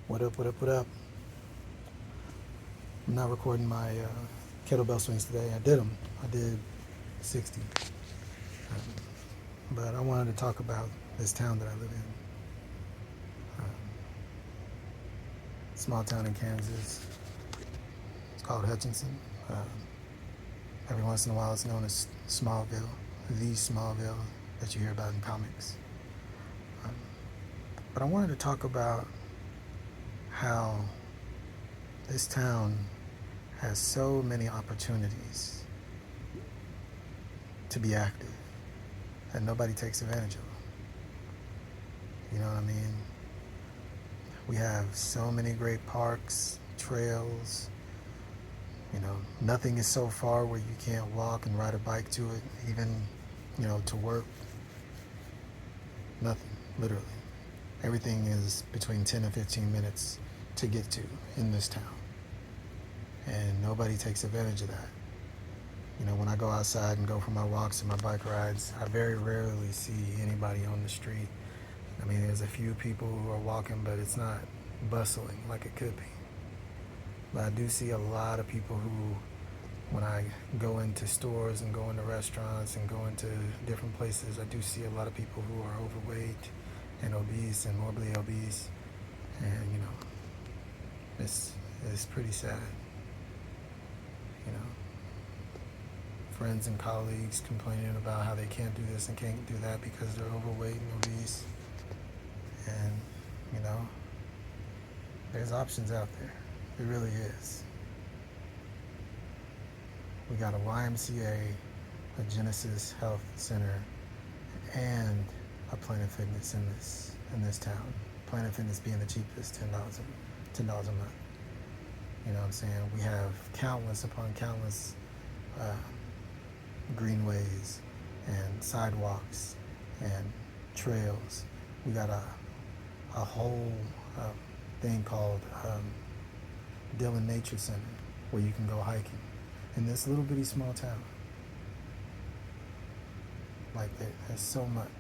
What up, what up, what up? I'm not recording my kettlebell swings today. I did them. I did 60. But I wanted to talk about this town that I live in. Um, Small town in Kansas. It's called Hutchinson. Every once in a while it's known as Smallville, the Smallville that you hear about in comics. Um, but I wanted to talk about how this town has so many opportunities to be active that nobody takes advantage of. You know what I mean? We have so many great parks, trails. Nothing is so far where you can't walk and ride a bike to it, even, to work. Nothing, literally. Everything is between 10 and 15 minutes to get to in this town. And nobody takes advantage of that. When I go outside and go for my walks and my bike rides, I very rarely see anybody on the street. I mean, there's a few people who are walking, but it's not bustling like it could be. But I do see a lot of people who, when I go into stores and go into restaurants and go into different places, I do see a lot of people who are overweight and obese and morbidly obese. And, it's pretty sad. Friends and colleagues complaining about how they can't do this and can't do that because they're overweight and obese. And, there's options out there. It really is. We got a YMCA, a Genesis Health Center, and a Planet Fitness in this town. Planet Fitness being the cheapest, $10 a month. You know what I'm saying? We have countless upon countless greenways and sidewalks and trails. We got a whole thing called Dillon Nature Center where you can go hiking in this little bitty small town. Like there's so much.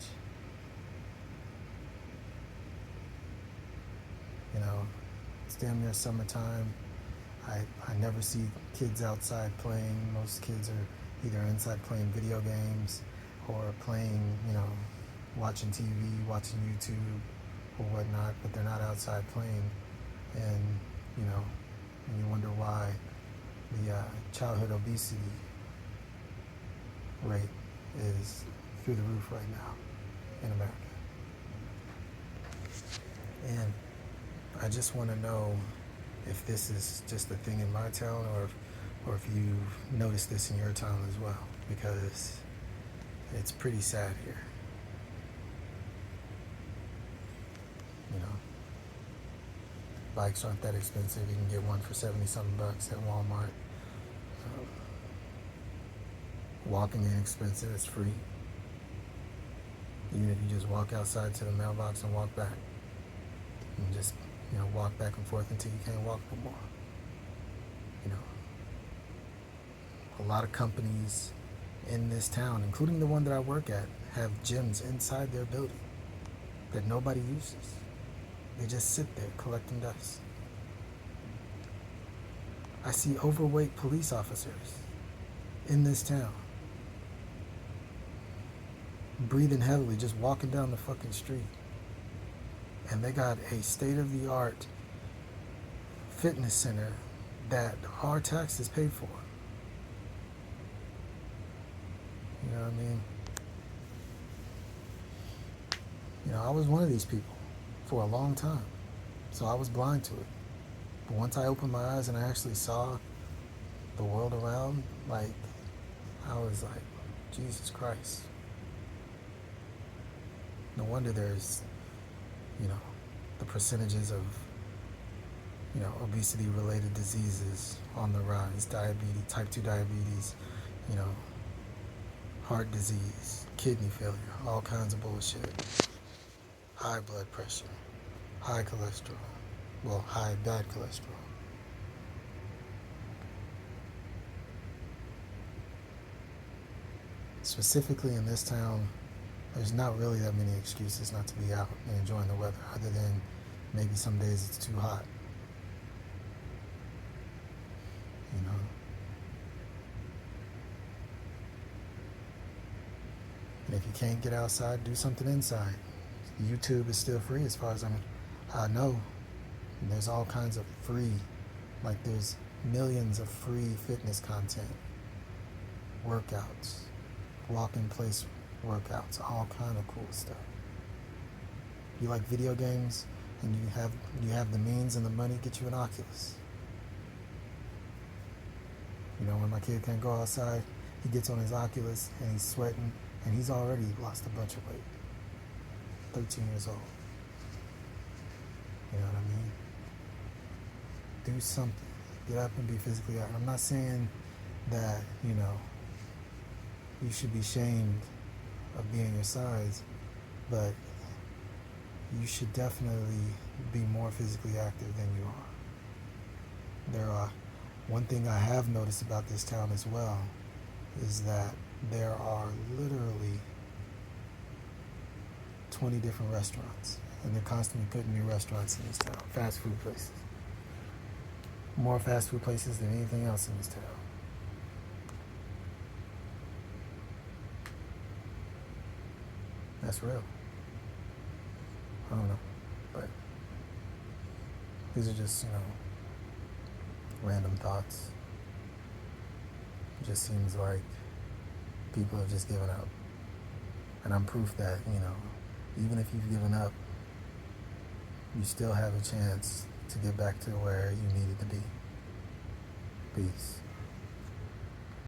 It's damn near summertime. I never see kids outside playing. Most kids are either inside playing video games or playing, watching TV, watching YouTube or whatnot, but they're not outside playing. And, and you wonder why the childhood obesity rate is through the roof right now in America. And I just want to know if this is just a thing in my town or if you've noticed this in your town as well, because it's pretty sad here. Bikes aren't that expensive. You can get one for 70-something bucks at Walmart. Walking ain't expensive. It's free. Even if you just walk outside to the mailbox and walk back. And just, walk back and forth until you can't walk no more. A lot of companies in this town, including the one that I work at, have gyms inside their building that nobody uses. They just sit there collecting dust. I see overweight police officers in this town breathing heavily, just walking down the fucking street. And they got a state-of-the-art fitness center that our taxes paid for. You know what I mean? I was one of these people for a long time. So I was blind to it. But once I opened my eyes and I actually saw the world around, I was like, Jesus Christ. No wonder there's, the percentages of, obesity-related diseases on the rise. Diabetes, type 2 diabetes, heart disease, kidney failure, all kinds of bullshit. High blood pressure, high cholesterol, high bad cholesterol. Specifically in this town, there's not really that many excuses not to be out and enjoying the weather, other than, Maybe some days it's too hot. You know, and if you can't get outside, do something inside. YouTube is still free as far as I know. And there's all kinds of free, like there's millions of free fitness content, workouts, walk-in place workouts, all kind of cool stuff. You like video games and you have the means and the money, get you an Oculus. You know, when my kid can't go outside, he gets on his Oculus and he's sweating and he's already lost a bunch of weight. 13 years old. You know what I mean? Do something. Get up and be physically active. I'm not saying that, you know, you should be shamed of being your size, but you should definitely be more physically active than you are. One thing I have noticed about this town as well is that there are literally 20 different restaurants, and they're constantly putting new restaurants in this town, fast food places. More fast food places than anything else in this town. That's real. I don't know, but these are just, you know, random thoughts. It just seems like people have just given up. And I'm proof that, you know, even if you've given up, you still have a chance to get back to where you needed to be. Peace.